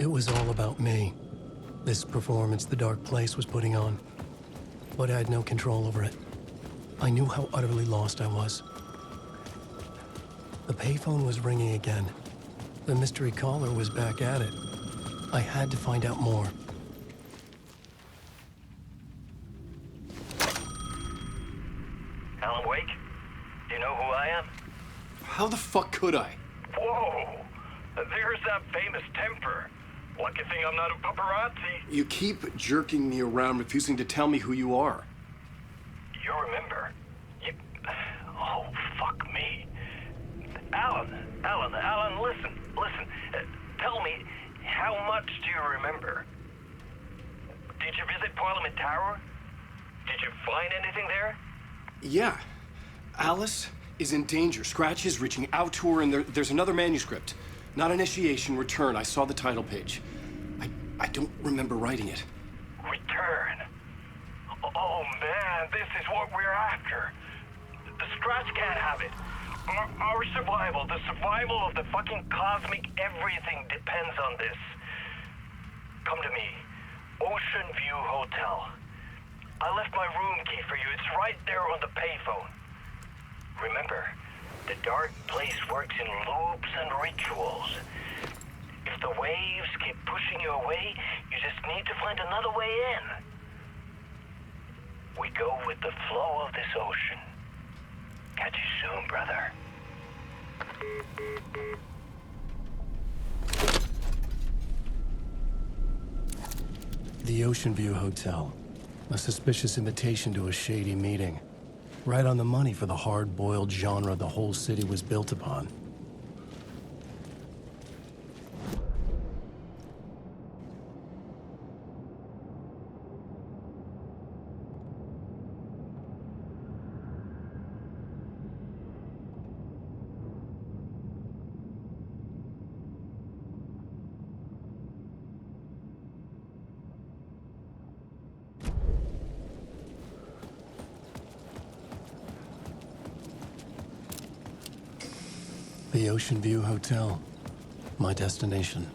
It was all about me. This performance the Dark Place was putting on. But I had no control over it. I knew how utterly lost I was. The payphone was ringing again. The mystery caller was back at it. I had to find out more. Alan Wake? Do you know who I am? How the fuck could I? Whoa! There's that famous temper. Lucky thing I'm not a paparazzi. You keep jerking me around, refusing to tell me who you are. You remember? Oh, fuck me. Alan, listen. Tell me, how much do you remember? Did you visit Parliament Tower? Did you find anything there? Yeah. Alice is in danger. Scratch is reaching out to her, and there's another manuscript. Not initiation, return. I saw the title page. I don't remember writing it. Return? Oh, man, this is what we're after. The Scratch can't have it. Our survival, the survival of the fucking cosmic everything depends on this. Come to me. Ocean View Hotel. I left my room key for you. It's right there on the payphone. Remember, the Dark Place works in loops and rituals. If the waves keep pushing you away, you just need to find another way in. We go with the flow of this ocean. Catch you soon, brother. The Ocean View Hotel. A suspicious invitation to a shady meeting. Right on the money for the hard-boiled genre the whole city was built upon. The Ocean View Hotel. My destination.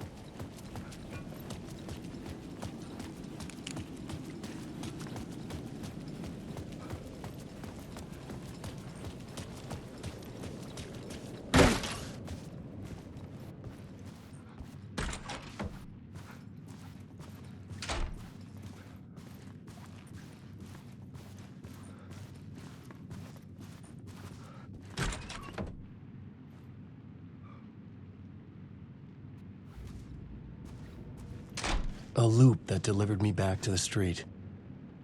A loop that delivered me back to the street.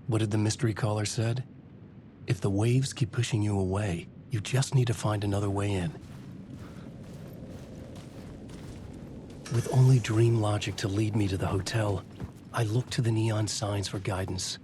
What did the mystery caller said? If the waves keep pushing you away, you just need to find another way in. With only dream logic to lead me to the hotel, I looked to the neon signs for guidance.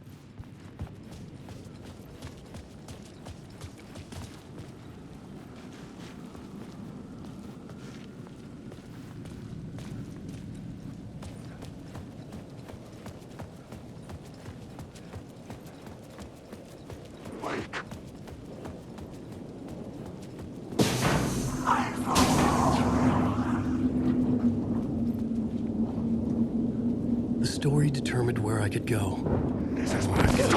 The story determined where I could go. This is what I get.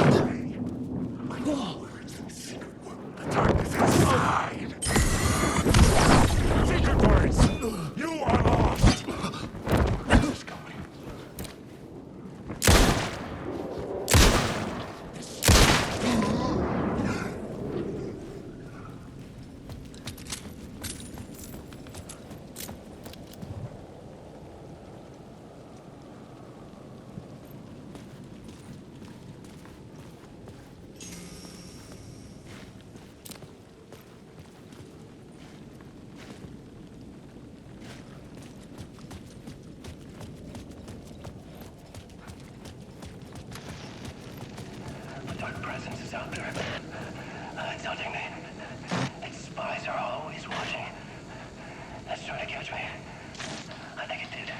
The darkness inside. Secret words. You are lost. Who's going? Dark presence is out there. It's hunting me. Its spies are always watching. It's trying to catch me. I think it did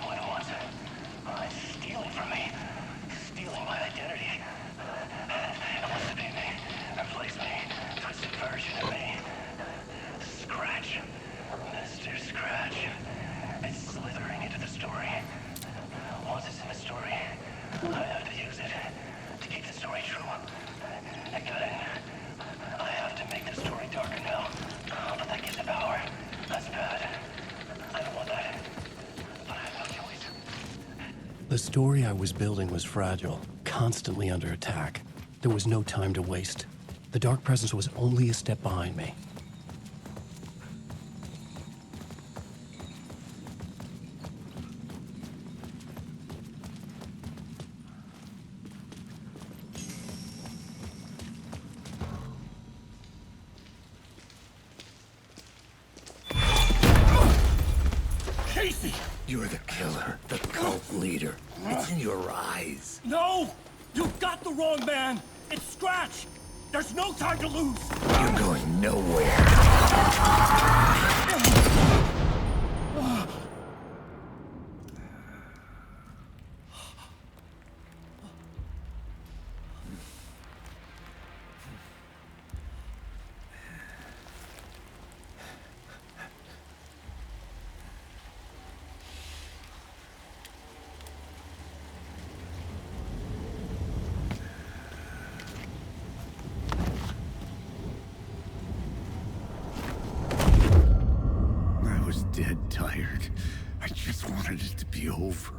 more than once. It's stealing from me. Stealing my identity. It wants to be me. Replace me. Twisted version of me. Scratch. Mr. Scratch. It's slithering into the story. The story I was building was fragile, constantly under attack. There was no time to waste. The Dark Presence was only a step behind me. Casey! You're the killer, the cult leader. It's in your eyes. No! You've got the wrong man! It's Scratch! There's no time to lose! You're going nowhere. I was dead tired. I just wanted it to be over.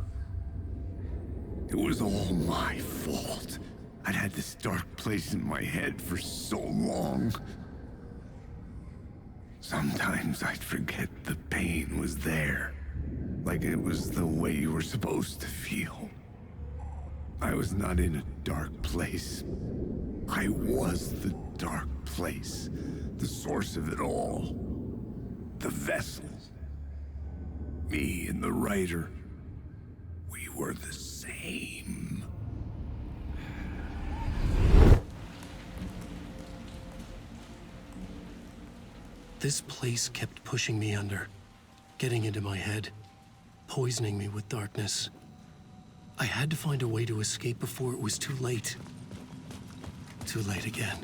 It was all my fault. I'd had this dark place in my head for so long. Sometimes I'd forget the pain was there. Like it was the way you were supposed to feel. I was not in a dark place. I was the dark place. The source of it all. The vessel. Me and the writer. We were the same. This place kept pushing me under, getting into my head, poisoning me with darkness. I had to find a way to escape before it was too late. Too late again.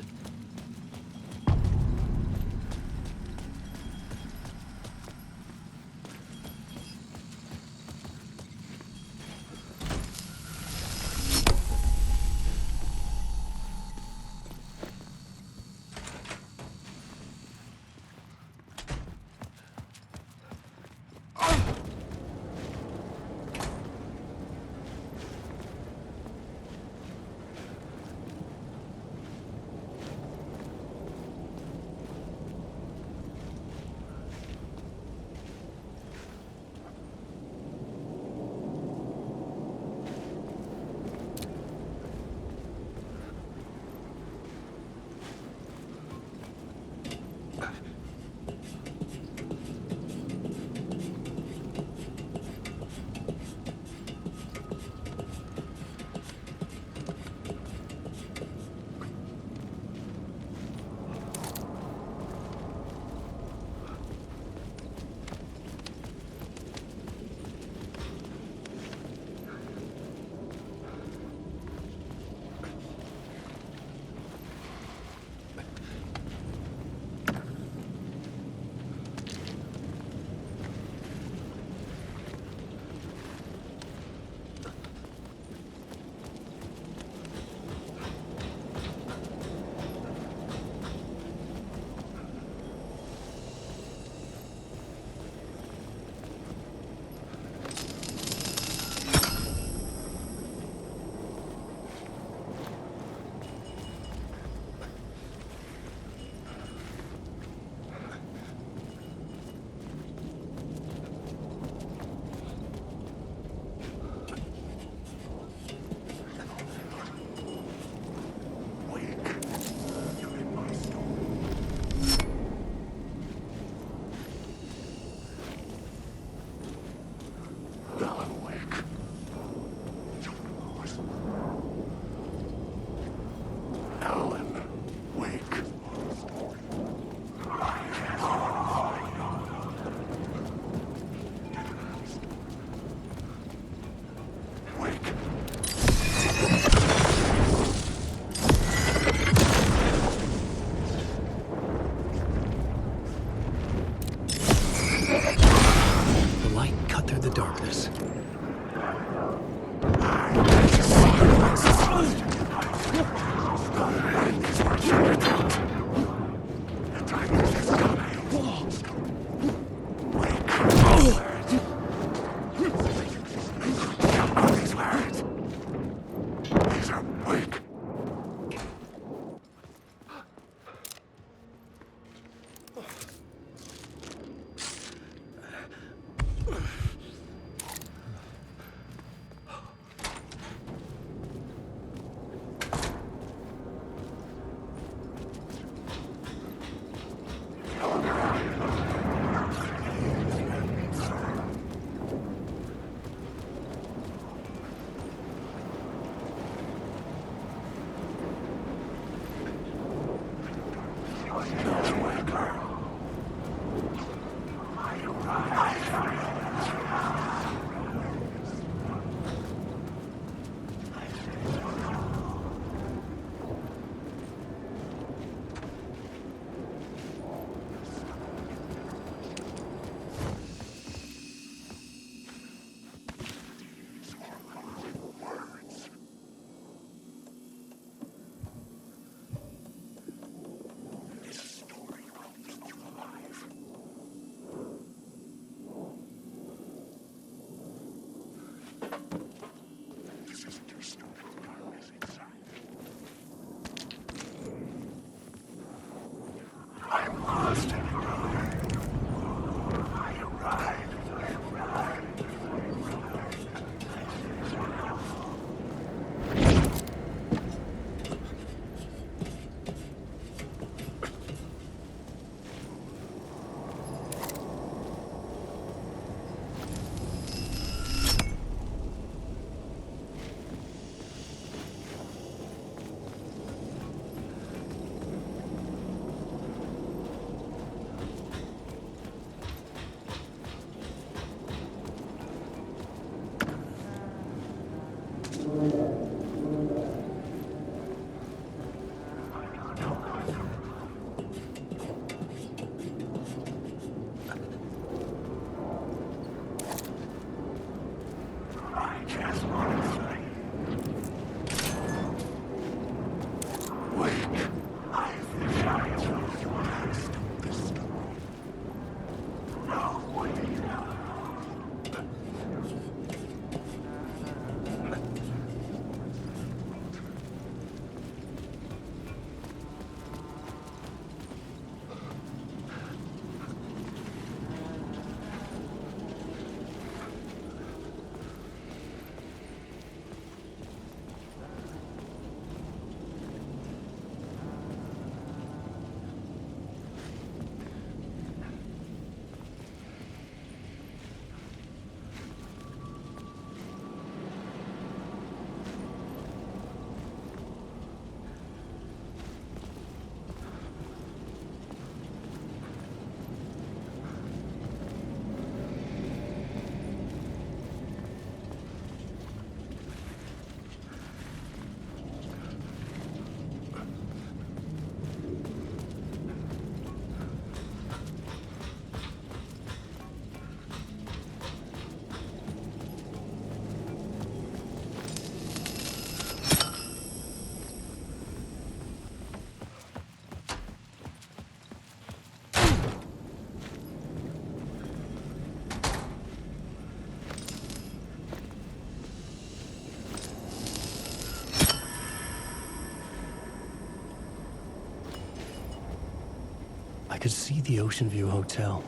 I could see the Ocean View Hotel.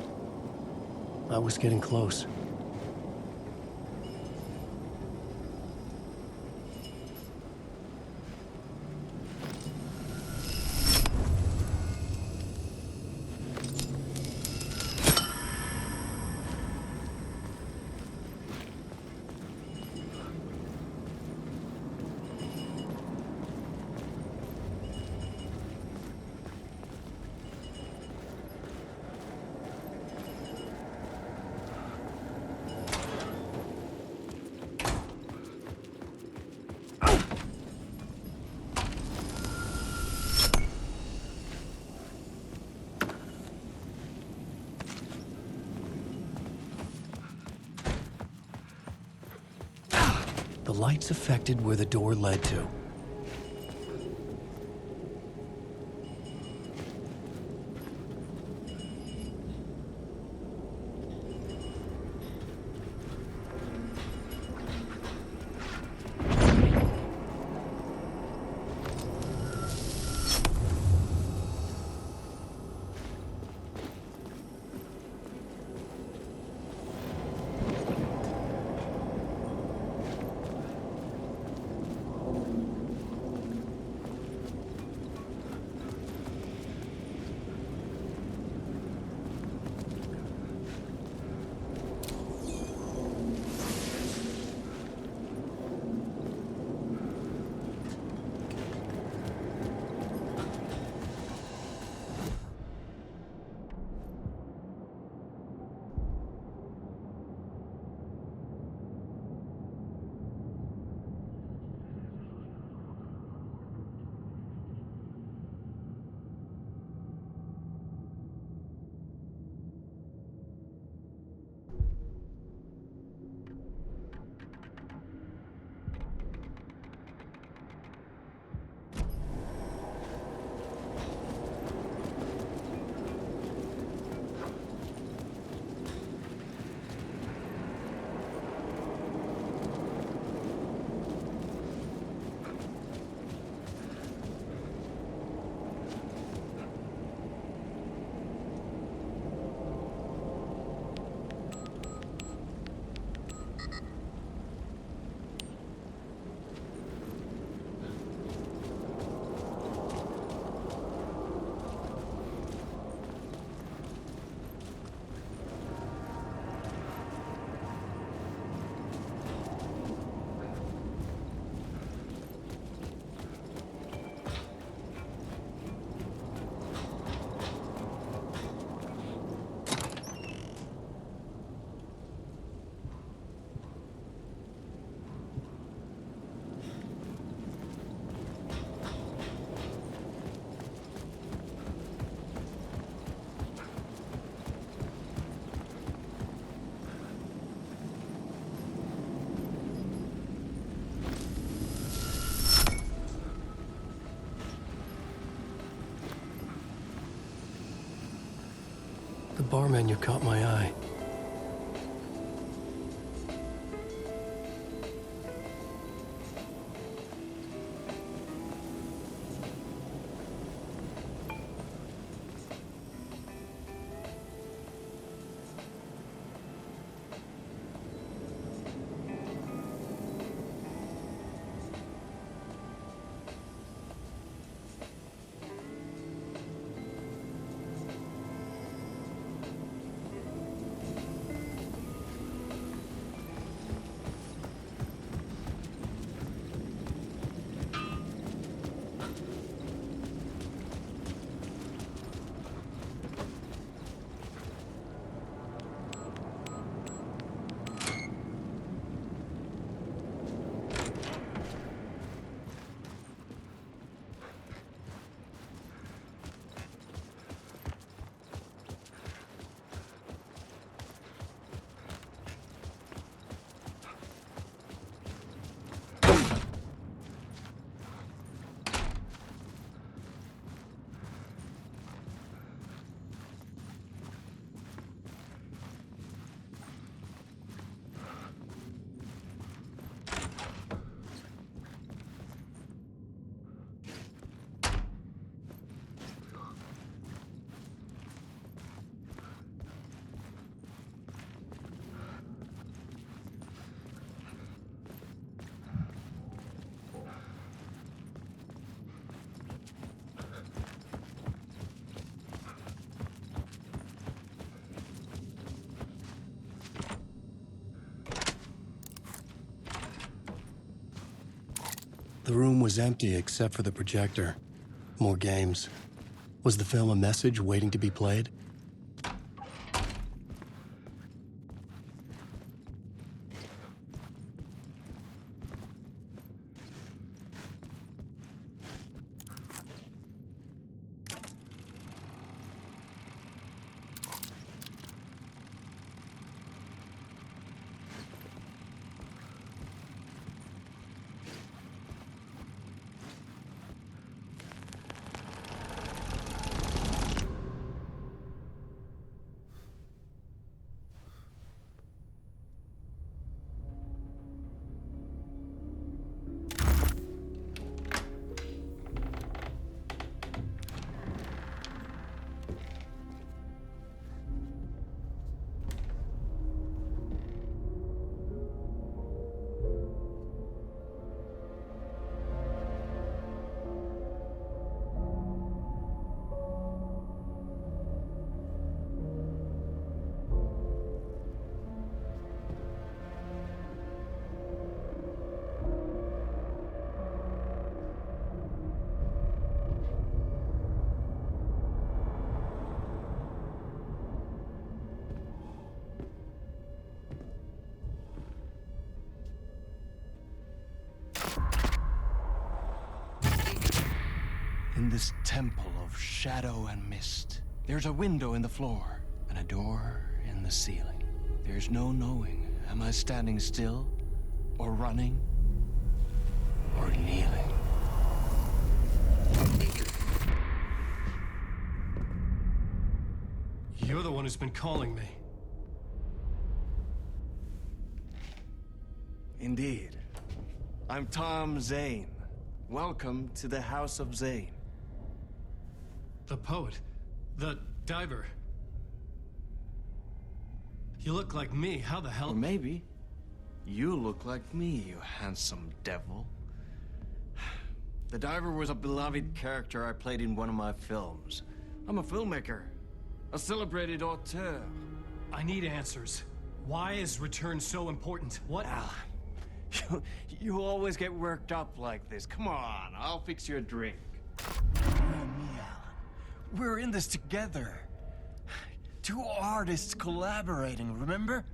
I was getting close. The lights affected where the door led to. The bar menu caught my eye. The room was empty except for the projector. More games. Was the film a message waiting to be played? In this temple of shadow and mist, there's a window in the floor and a door in the ceiling. There's no knowing, am I standing still, or running, or kneeling? You're the one who's been calling me. Indeed. I'm Tom Zane. Welcome to the House of Zane. The poet. The diver. You look like me. How the hell? Or maybe you look like me, you handsome devil. The diver was a beloved character I played in one of my films. I'm a filmmaker, a celebrated auteur. I need answers. Why is Return so important? What? Alan, you always get worked up like this. Come on, I'll fix you a drink. You and me, Alan. We're in this together. Two artists collaborating, remember?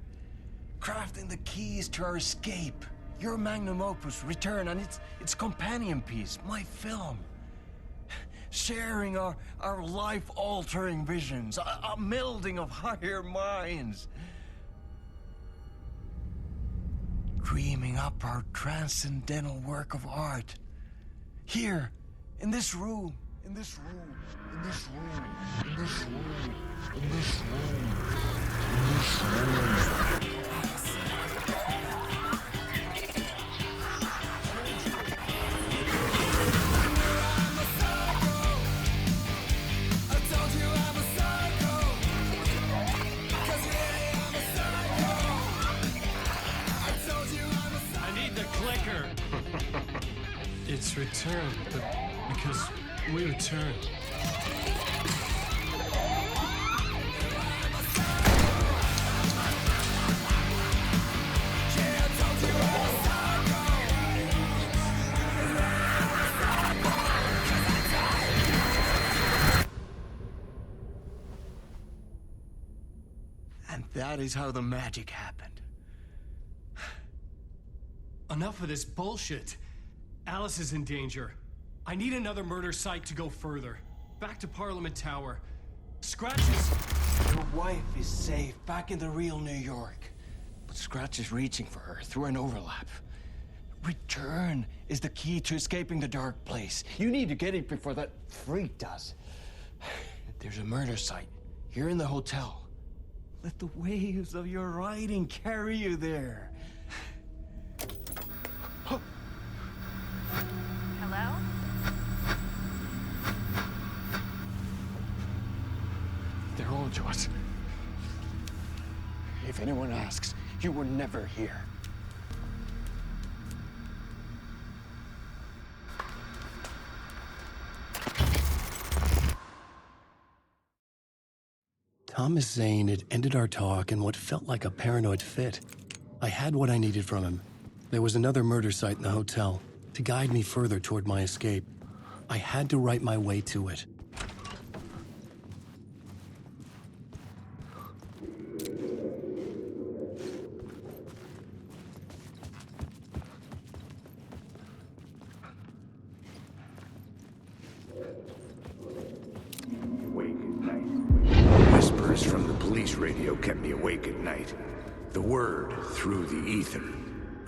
Crafting the keys to our escape. Your magnum opus, Return, and its companion piece, my film. Sharing our life-altering visions, a melding of higher minds. Dreaming up our transcendental work of art. Here, in this room, in this room, in this room, in this room, in this room, in this room. It's Return, but because we return. And that is how the magic happened. Enough of this bullshit. Alice is in danger. I need another murder site to go further. Back to Parliament Tower. Scratches! Your wife is safe, back in the real New York. But Scratch is reaching for her through an overlap. Return is the key to escaping the dark place. You need to get it before that freak does. There's a murder site here in the hotel. Let the waves of your writing carry you there. Hello? They're on to us. If anyone asks, you were never here. Thomas Zane had ended our talk in what felt like a paranoid fit. I had what I needed from him. There was another murder site in the hotel. to guide me further toward my escape. I had to write my way to it. Awake at night. Whispers from the police radio kept me awake at night. The word through the ether.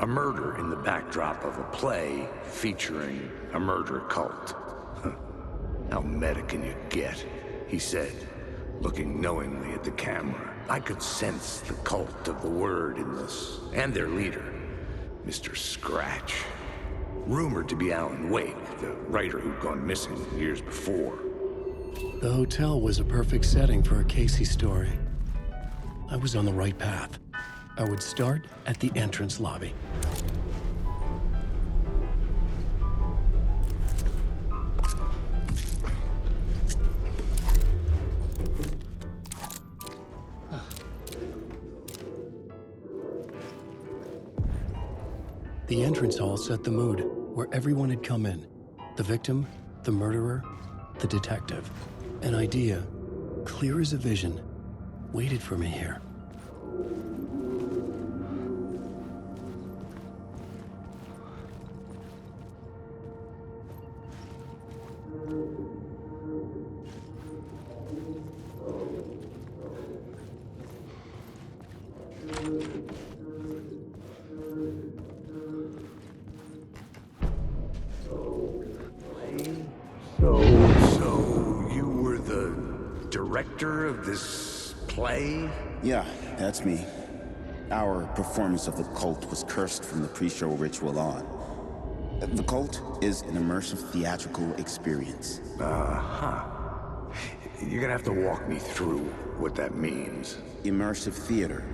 A murder in the backdrop of a play featuring a murder cult. Huh. How meta can you get? He said, looking knowingly at the camera. I could sense the cult of the word in this, and their leader, Mr. Scratch. Rumored to be Alan Wake, the writer who'd gone missing years before. The hotel was a perfect setting for a Casey story. I was on the right path. I would start at the entrance lobby. The entrance hall set the mood, where everyone had come in. The victim, the murderer, the detective. An idea, clear as a vision, waited for me here. So you were the director of this play? Yeah, that's me. Our performance of the cult was cursed from the pre-show ritual on. The cult is an immersive theatrical experience. Uh-huh. You're gonna have to walk me through what that means. Immersive theater.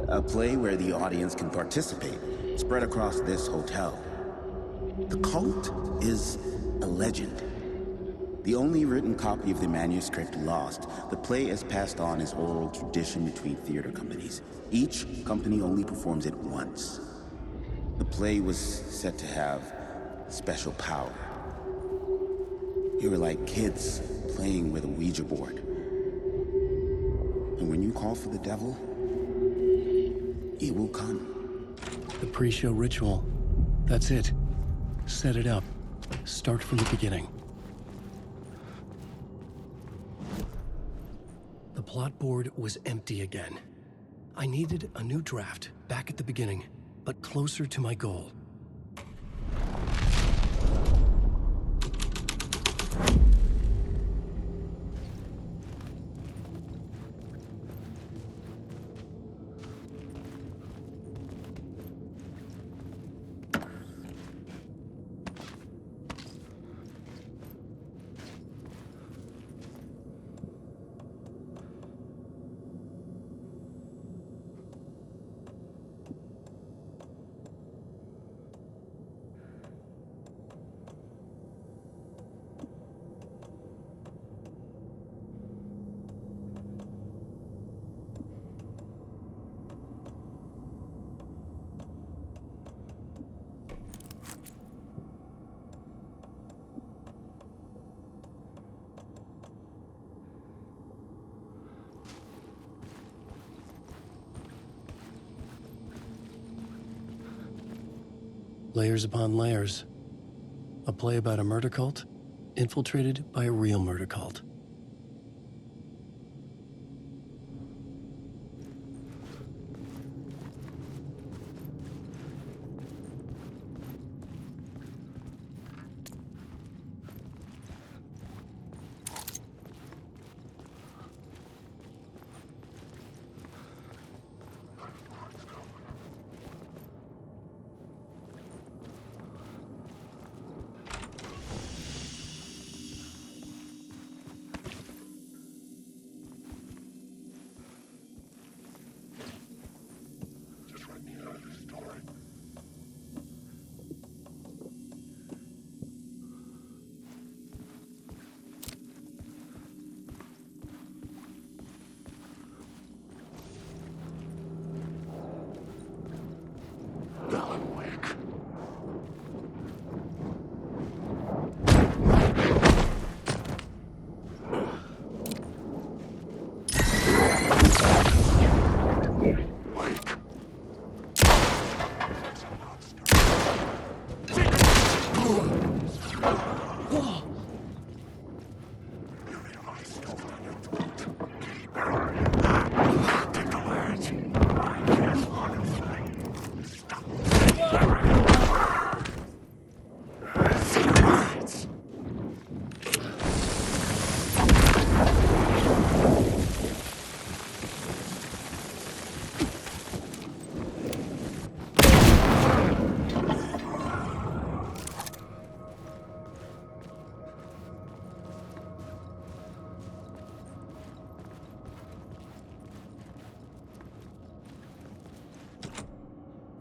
A play where the audience can participate, spread across this hotel. The cult is a legend. The only written copy of the manuscript lost, the play is passed on as oral tradition between theater companies. Each company only performs it once. The play was said to have special power. You were like kids playing with a Ouija board. And when you call for the devil, he will come. The pre-show ritual. That's it. Set it up. Start from the beginning. The plot board was empty again. I needed a new draft, back at the beginning, but closer to my goal. Layers upon layers. A play about a murder cult, infiltrated by a real murder cult.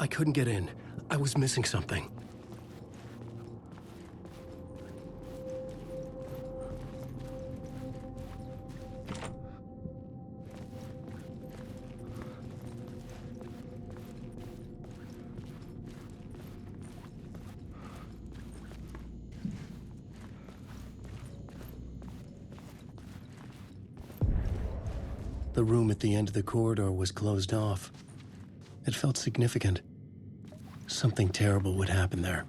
I couldn't get in. I was missing something. The room at the end of the corridor was closed off. It felt significant. Something terrible would happen there.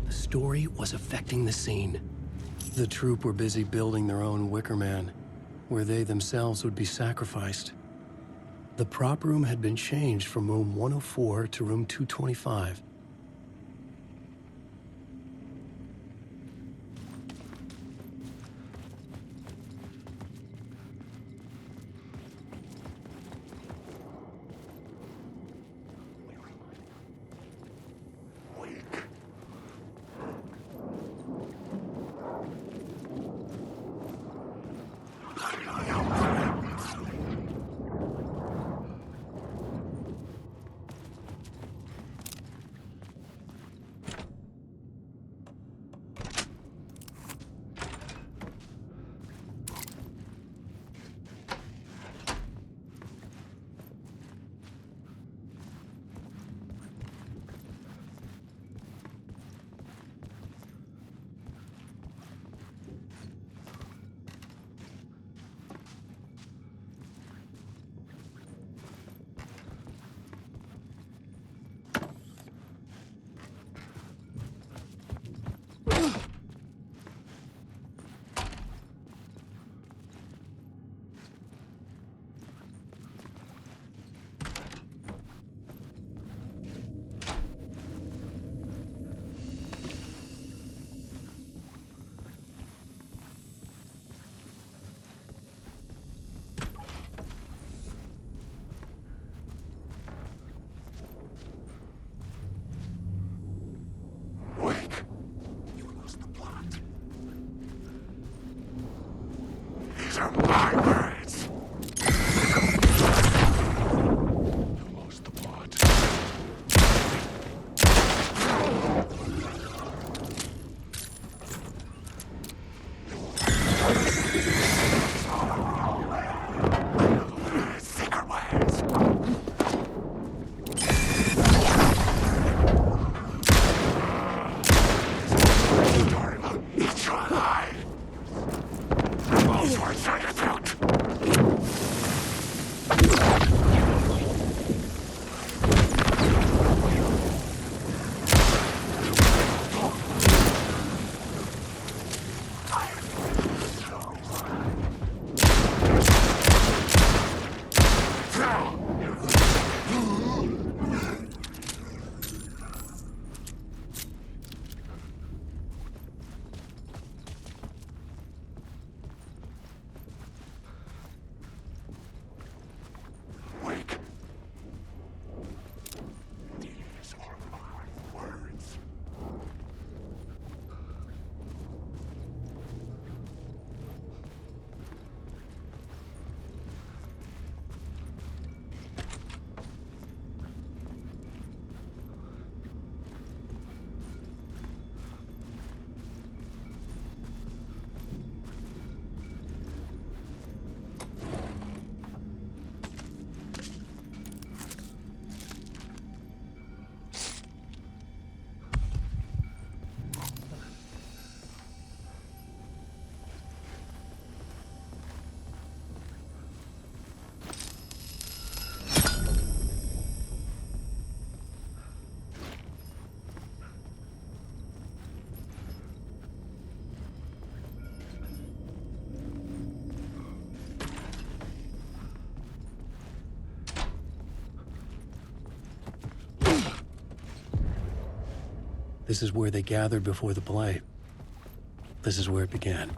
The story was affecting the scene. The troupe were busy building their own Wicker Man, where they themselves would be sacrificed. The prop room had been changed from room 104 to room 225. Wake. You lost the plot. These are my words. You lost the plot. Secret words. Story will eat you alive. Those words are your throat. This is where they gathered before the play. This is where it began.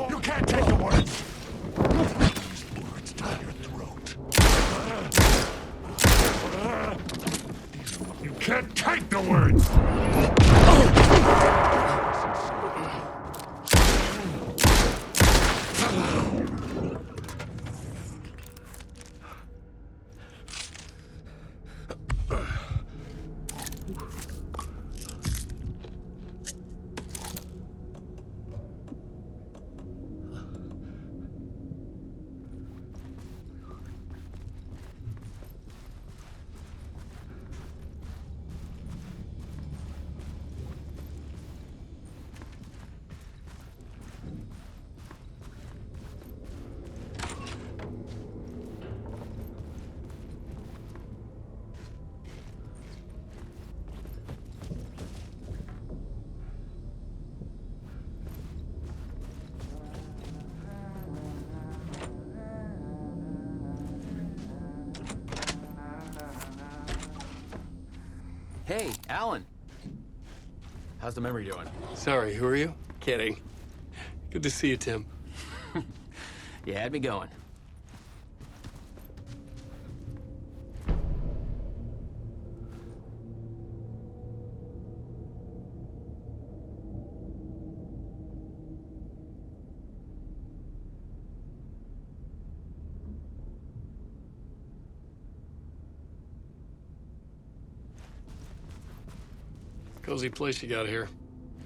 You can't take the words. These words down your throat. You can't take the words. Hey, Alan. How's the memory doing? Sorry, who are you? Kidding. Good to see you, Tim. You had me going. Cozy place you got here.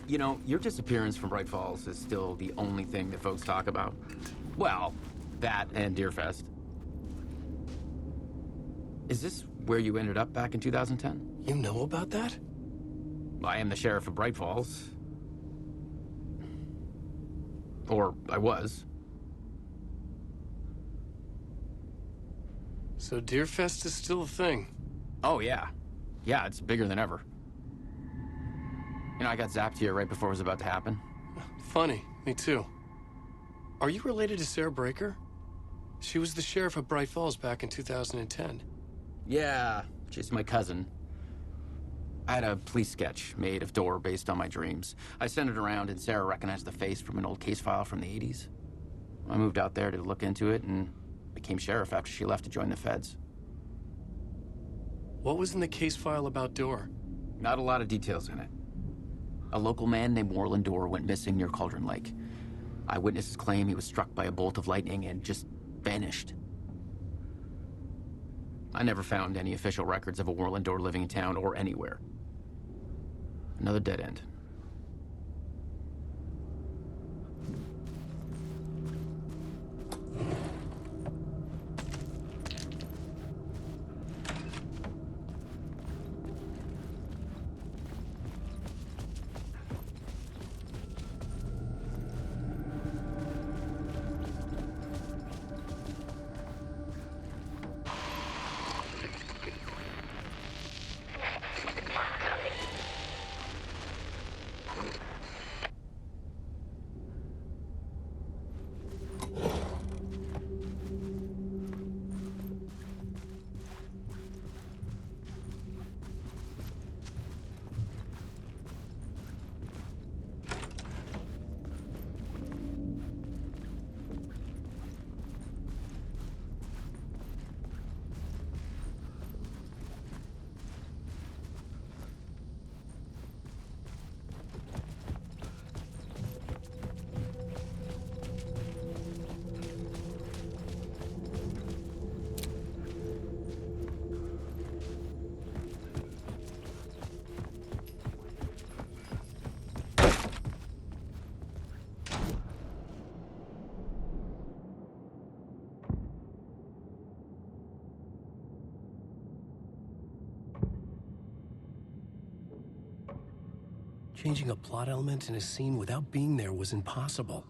You know, your disappearance from Bright Falls is still the only thing that folks talk about. Well, that and Deerfest. Is this where you ended up back in 2010? You know about that? I am the sheriff of Bright Falls. Or I was. So Deerfest is still a thing. Oh, yeah. Yeah, it's bigger than ever. You know, I got zapped here right before it was about to happen. Funny, me too. Are you related to Sarah Breaker? She was the sheriff of Bright Falls back in 2010. Yeah, she's my cousin. I had a police sketch made of Door based on my dreams. I sent it around and Sarah recognized the face from an old case file from the 80s. I moved out there to look into it and became sheriff after she left to join the feds. What was in the case file about Door? Not a lot of details in it. A local man named Warland Door went missing near Cauldron Lake. Eyewitnesses claim he was struck by a bolt of lightning and just vanished. I never found any official records of a Warland Door living in town or anywhere. Another dead end. Changing a plot element in a scene without being there was impossible.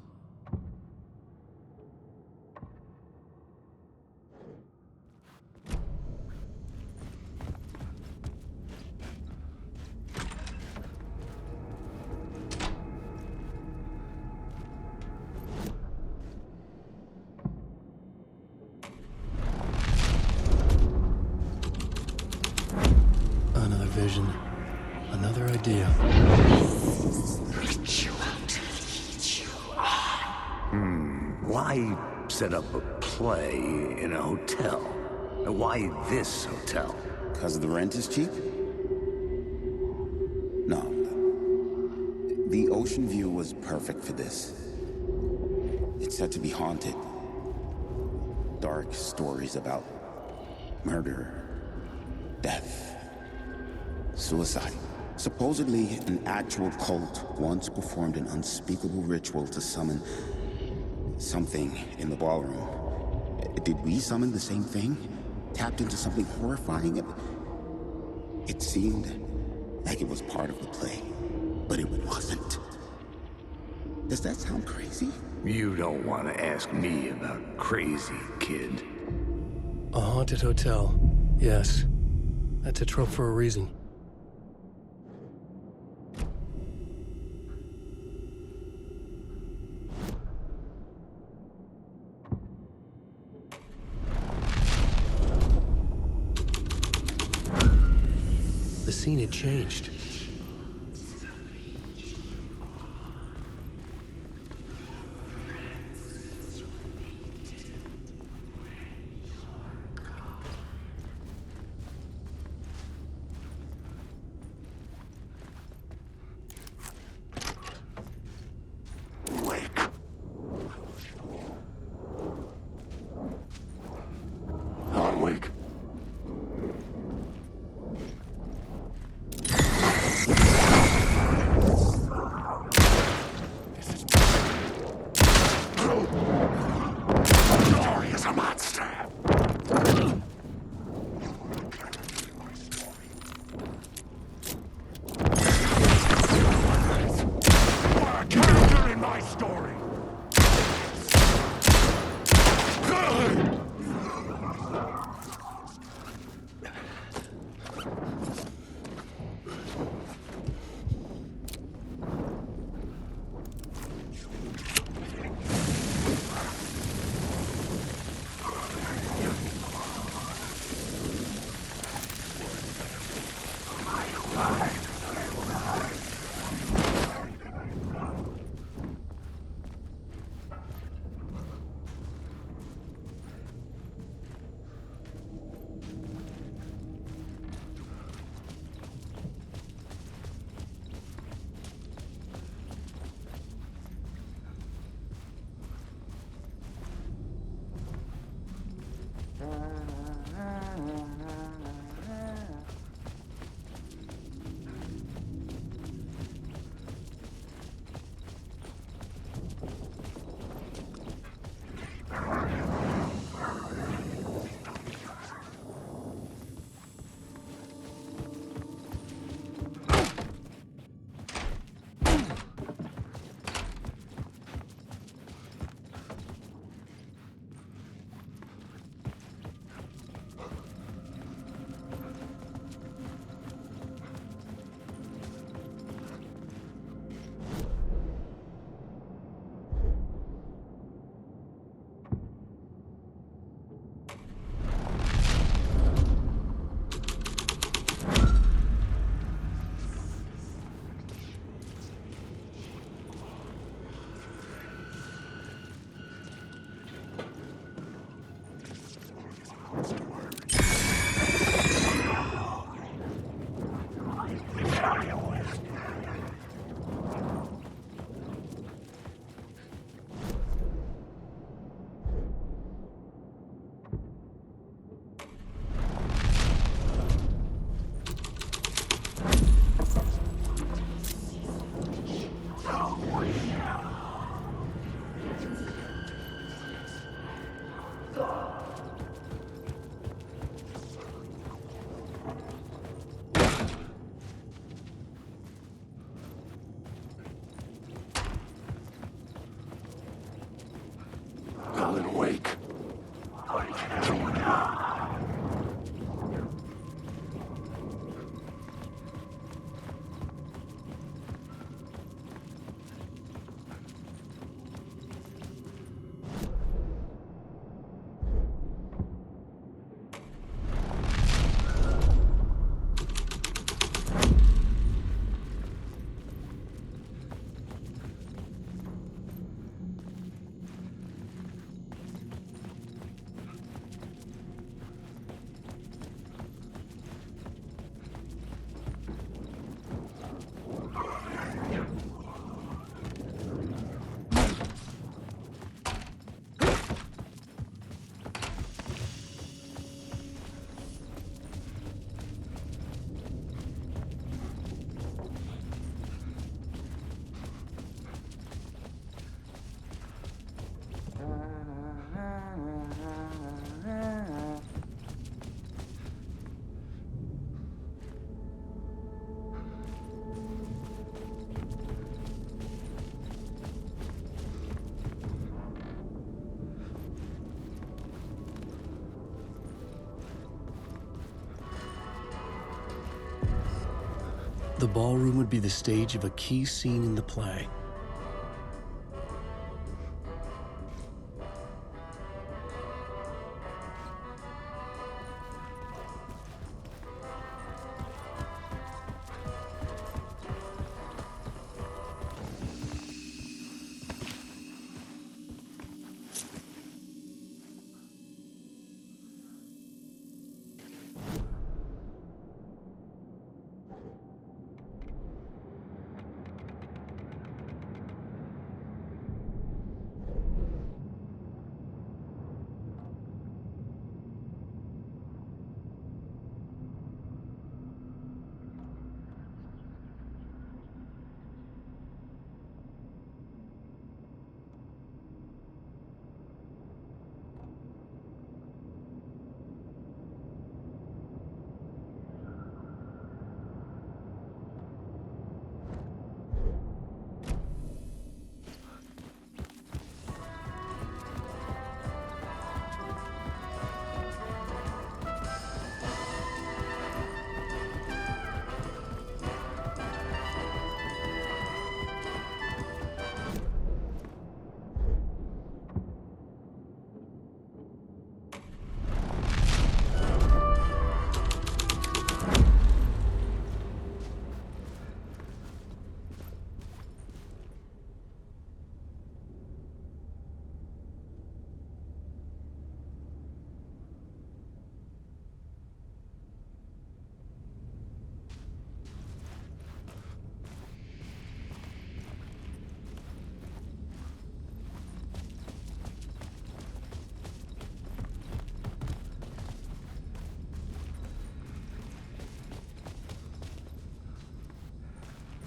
Another vision. Another idea. Why set up a play in a hotel? Why this hotel? Because the rent is cheap? No. The ocean view was perfect for this. It's said to be haunted. Dark stories about murder, death, suicide. Supposedly, an actual cult once performed an unspeakable ritual to summon something in the ballroom. Did we summon the same thing? Tapped into something horrifying? It seemed like it was part of the play, but it wasn't. Does that sound crazy? You don't want to ask me about crazy, kid. A haunted hotel. Yes. That's a trope for a reason. The scene had changed. Hardwick. Dory is a monster. You're a character in my story. Alan Wake. The ballroom would be the stage of a key scene in the play.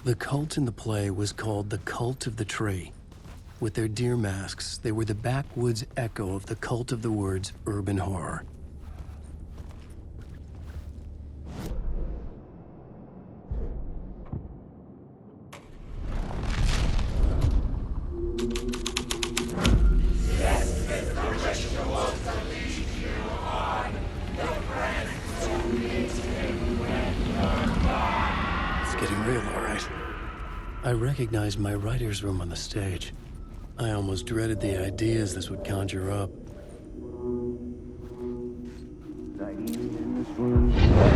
The cult in the play was called the Cult of the Tree. With their deer masks, they were the backwoods echo of the cult of the words urban horror. I recognized my writer's room on the stage. I almost dreaded the ideas this would conjure up.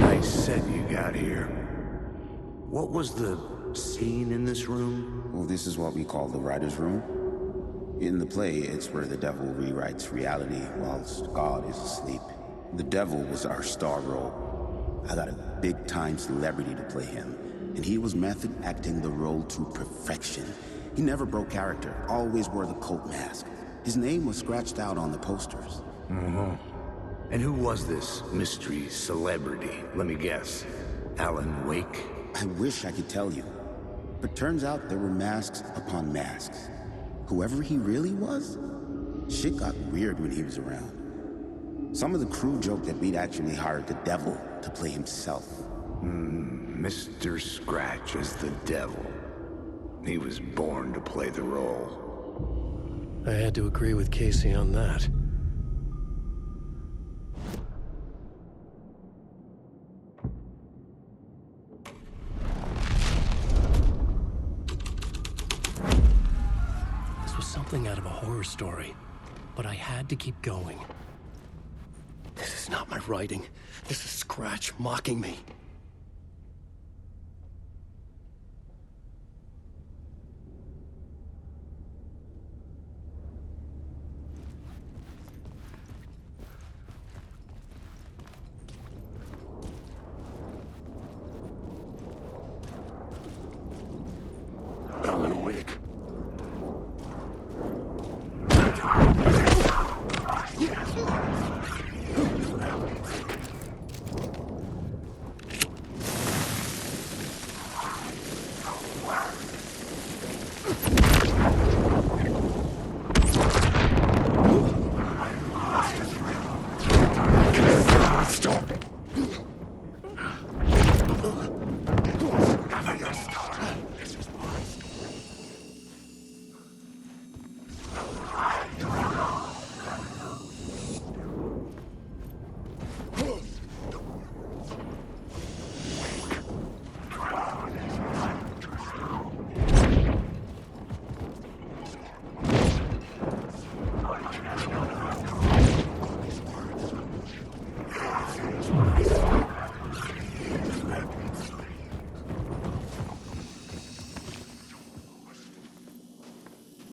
Nice set you got here. What was the scene in this room? Well, this is what we call the writer's room. In the play, it's where the devil rewrites reality whilst God is asleep. The Devil was our star role. I got a big-time celebrity to play him, and he was method acting the role to perfection. He never broke character, always wore the cult mask. His name was scratched out on the posters. And who was this mystery celebrity? Let me guess. Alan Wake? I wish I could tell you, but turns out there were masks upon masks. Whoever he really was, shit got weird when he was around. Some of the crew joked that we'd actually hired the Devil to play himself. Mr. Scratch as the Devil. He was born to play the role. I had to agree with Casey on that. This was something out of a horror story, but I had to keep going. This is not my writing. This is Scratch mocking me.